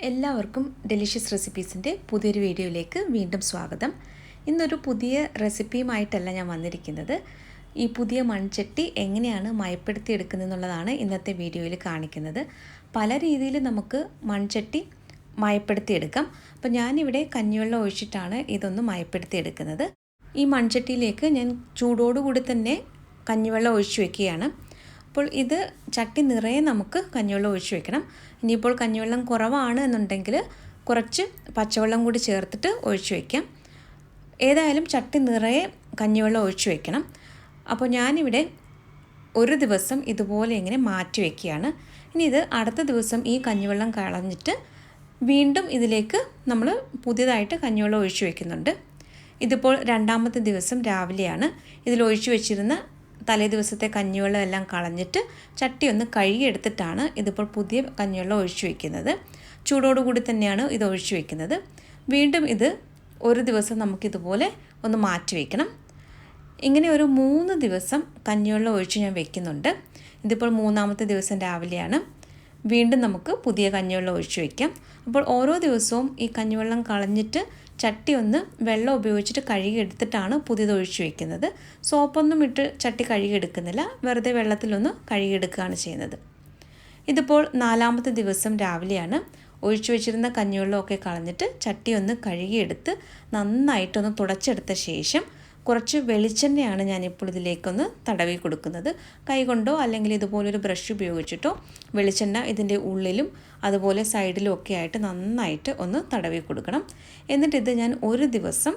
എല്ലാവർക്കും ഡെലിഷ്യസ് റെസിപ്പീസിൻ്റെ പുതിയൊരു വീഡിയോയിലേക്ക് വീണ്ടും സ്വാഗതം. ഇന്നൊരു പുതിയ റെസിപ്പിയുമായിട്ടല്ല ഞാൻ വന്നിരിക്കുന്നത്. ഈ പുതിയ മൺചട്ടി എങ്ങനെയാണ് മയപ്പെടുത്തിയെടുക്കുന്നതെന്നുള്ളതാണ് ഇന്നത്തെ വീഡിയോയിൽ കാണിക്കുന്നത്. പല രീതിയിൽ നമുക്ക് മൺചട്ടി മയപ്പെടുത്തിയെടുക്കാം. അപ്പോൾ ഞാനിവിടെ കഞ്ഞിവെള്ളം ഒഴിച്ചിട്ടാണ് ഇതൊന്ന് മയപ്പെടുത്തിയെടുക്കുന്നത്. ഈ മൺചട്ടിയിലേക്ക് ഞാൻ ചൂടോടുകൂടി തന്നെ കഞ്ഞിവെള്ളം ഒഴിച്ചു വയ്ക്കുകയാണ്. അപ്പോൾ ഇത് ചട്ടി നിറയെ നമുക്ക് കഞ്ഞിവെള്ളം ഒഴിച്ചു വെക്കണം. ഇനിയിപ്പോൾ കഞ്ഞിവെള്ളം കുറവാണ് എന്നുണ്ടെങ്കിൽ കുറച്ച് പച്ചവെള്ളം കൂടി ചേർത്തിട്ട് ഒഴിച്ചു വയ്ക്കാം. ഏതായാലും ചട്ടി നിറയെ കഞ്ഞിവെള്ളം ഒഴിച്ചു വയ്ക്കണം. അപ്പോൾ ഞാനിവിടെ ഒരു ദിവസം ഇതുപോലെ ഇങ്ങനെ മാറ്റി വയ്ക്കുകയാണ്. ഇനി ഇത് അടുത്ത ദിവസം ഈ കഞ്ഞിവെള്ളം കളഞ്ഞിട്ട് വീണ്ടും ഇതിലേക്ക് നമ്മൾ പുതിയതായിട്ട് കഞ്ഞിവെള്ളം ഒഴിച്ചു വയ്ക്കുന്നുണ്ട്. ഇതിപ്പോൾ രണ്ടാമത്തെ ദിവസം രാവിലെയാണ്. ഇതിൽ ഒഴിച്ചു വെച്ചിരുന്ന തലേ ദിവസത്തെ കഞ്ഞിവെള്ളം എല്ലാം കളഞ്ഞിട്ട് ചട്ടി ഒന്ന് കഴുകിയെടുത്തിട്ടാണ് ഇതിപ്പോൾ പുതിയ കഞ്ഞിവെള്ളം ഒഴിച്ചു വയ്ക്കുന്നത്. ചൂടോടുകൂടി തന്നെയാണ് ഇത് ഒഴിച്ചു വയ്ക്കുന്നത്. വീണ്ടും ഇത് ഒരു ദിവസം നമുക്കിതുപോലെ ഒന്ന് മാറ്റി വയ്ക്കണം. ഇങ്ങനെ ഒരു 3 ദിവസം കഞ്ഞിവെള്ളം ഒഴിച്ച് ഞാൻ വയ്ക്കുന്നുണ്ട്. ഇതിപ്പോൾ മൂന്നാമത്തെ ദിവസം രാവിലെയാണ്. വീണ്ടും നമുക്ക് പുതിയ കഞ്ഞിവെള്ളം ഒഴിച്ചു വയ്ക്കാം. അപ്പോൾ ഓരോ ദിവസവും ഈ കഞ്ഞിവെള്ളം കളഞ്ഞിട്ട് ചട്ടി ഒന്ന് വെള്ളം ഉപയോഗിച്ചിട്ട് കഴുകിയെടുത്തിട്ടാണ് പുതിയത് ഒഴിച്ചു വയ്ക്കുന്നത്. സോപ്പൊന്നും ഇട്ട് ചട്ടി കഴുകിയെടുക്കുന്നില്ല, വെറുതെ വെള്ളത്തിലൊന്ന് കഴുകിയെടുക്കുകയാണ് ചെയ്യുന്നത്. ഇതിപ്പോൾ 4ാമത്തെ ദിവസം രാവിലെയാണ്. ഒഴിച്ചു വെച്ചിരുന്ന കഞ്ഞിവെള്ളമൊക്കെ കളഞ്ഞിട്ട് ചട്ടി ഒന്ന് കഴുകിയെടുത്ത് നന്നായിട്ടൊന്ന് തുടച്ചെടുത്ത ശേഷം കുറച്ച് വെളിച്ചെണ്ണയാണ് ഞാനിപ്പോൾ ഇതിലേക്കൊന്ന് തടവി കൊടുക്കുന്നത്. കൈകൊണ്ടോ അല്ലെങ്കിൽ ഇതുപോലൊരു ബ്രഷ് ഉപയോഗിച്ചിട്ടോ വെളിച്ചെണ്ണ ഇതിൻ്റെ ഉള്ളിലും അതുപോലെ സൈഡിലും ഒക്കെ ആയിട്ട് നന്നായിട്ട് ഒന്ന് തടവി കൊടുക്കണം. എന്നിട്ട് ഇത് ഞാൻ ഒരു ദിവസം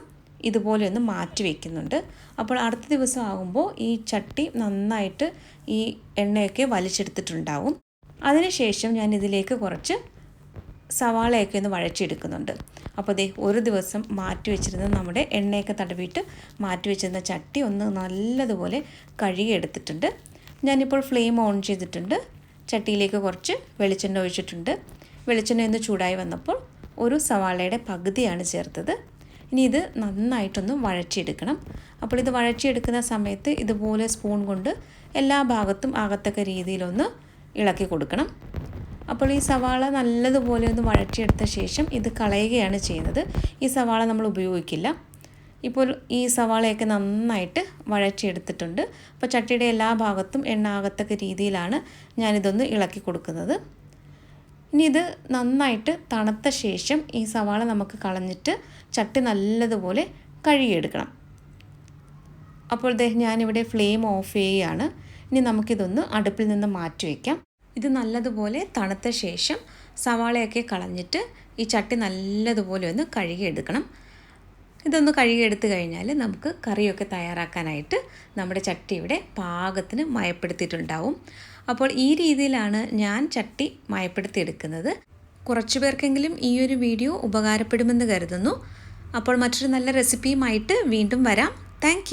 ഇതുപോലെ ഒന്ന് മാറ്റി വയ്ക്കുന്നുണ്ട്. അപ്പോൾ അടുത്ത ദിവസം ആകുമ്പോൾ ഈ ചട്ടി നന്നായിട്ട് ഈ എണ്ണയൊക്കെ വലിച്ചെടുത്തിട്ടുണ്ടാവും. അതിനുശേഷം ഞാൻ ഇതിലേക്ക് കുറച്ച് സവാളയൊക്കെ ഒന്ന് വഴച്ചെടുക്കുന്നുണ്ട്. അപ്പോൾ ദേ ഒരു ദിവസം മാറ്റി വെച്ചിരുന്ന നമ്മുടെ എണ്ണയൊക്കെ തടവിയിട്ട് മാറ്റി വെച്ചിരുന്ന ചട്ടി ഒന്ന് നല്ലതുപോലെ കഴുകിയെടുത്തിട്ടുണ്ട്. ഞാനിപ്പോൾ ഫ്ലെയിം ഓൺ ചെയ്തിട്ടുണ്ട്. ചട്ടിയിലേക്ക് കുറച്ച് വെളിച്ചെണ്ണ ഒഴിച്ചിട്ടുണ്ട്. വെളിച്ചെണ്ണ ഒന്ന് ചൂടായി വന്നപ്പോൾ ഒരു സവാളയുടെ പകുതിയാണ് ചേർത്തത്. ഇനി ഇത് നന്നായിട്ടൊന്ന് വഴറ്റിയെടുക്കണം. അപ്പോൾ ഇത് വഴറ്റിയെടുക്കുന്ന സമയത്ത് ഇതുപോലെ സ്പൂൺ കൊണ്ട് എല്ലാ ഭാഗത്തും ആകത്തക്ക രീതിയിലൊന്ന് ഇളക്കി കൊടുക്കണം. അപ്പോൾ ഈ സവാള നല്ലതുപോലെ ഒന്ന് വഴറ്റിയെടുത്ത ശേഷം ഇത് കളയുകയാണ് ചെയ്യുന്നത്. ഈ സവാള നമ്മൾ ഉപയോഗിക്കില്ല. ഇപ്പോൾ ഈ സവാളയൊക്കെ നന്നായിട്ട് വഴറ്റിയെടുത്തിട്ടുണ്ട്. അപ്പോൾ ചട്ടിയുടെ എല്ലാ ഭാഗത്തും എണ്ണ ആകത്തക്ക രീതിയിലാണ് ഞാനിതൊന്ന് ഇളക്കി കൊടുക്കുന്നത്. ഇനി ഇത് നന്നായിട്ട് തണുത്ത ശേഷം ഈ സവാള നമുക്ക് കളഞ്ഞിട്ട് ചട്ടി നല്ലതുപോലെ കഴുകിയെടുക്കണം. അപ്പോൾ ഞാനിവിടെ ഫ്ലെയിം ഓഫ് ചെയ്യുകയാണ്. ഇനി നമുക്കിതൊന്ന് അടുപ്പിൽ നിന്ന് മാറ്റി വയ്ക്കാം. ഇത് നല്ലതുപോലെ തണുത്ത ശേഷം സവാളയൊക്കെ കളഞ്ഞിട്ട് ഈ ചട്ടി നല്ലതുപോലെ ഒന്ന് കഴുകിയെടുക്കണം. ഇതൊന്ന് കഴുകിയെടുത്ത് കഴിഞ്ഞാൽ നമുക്ക് കറിയൊക്കെ തയ്യാറാക്കാനായിട്ട് നമ്മുടെ ചട്ടി ഇവിടെ പാകത്തിന് മയപ്പെടുത്തിയിട്ടുണ്ടാവും. അപ്പോൾ ഈ രീതിയിലാണ് ഞാൻ ചട്ടി മയപ്പെടുത്തിയെടുക്കുന്നത്. കുറച്ചു പേർക്കെങ്കിലും ഈ ഒരു വീഡിയോ ഉപകാരപ്പെടുമെന്ന് കരുതുന്നു. അപ്പോൾ മറ്റൊരു നല്ല റെസിപ്പിയുമായിട്ട് വീണ്ടും വരാം. താങ്ക്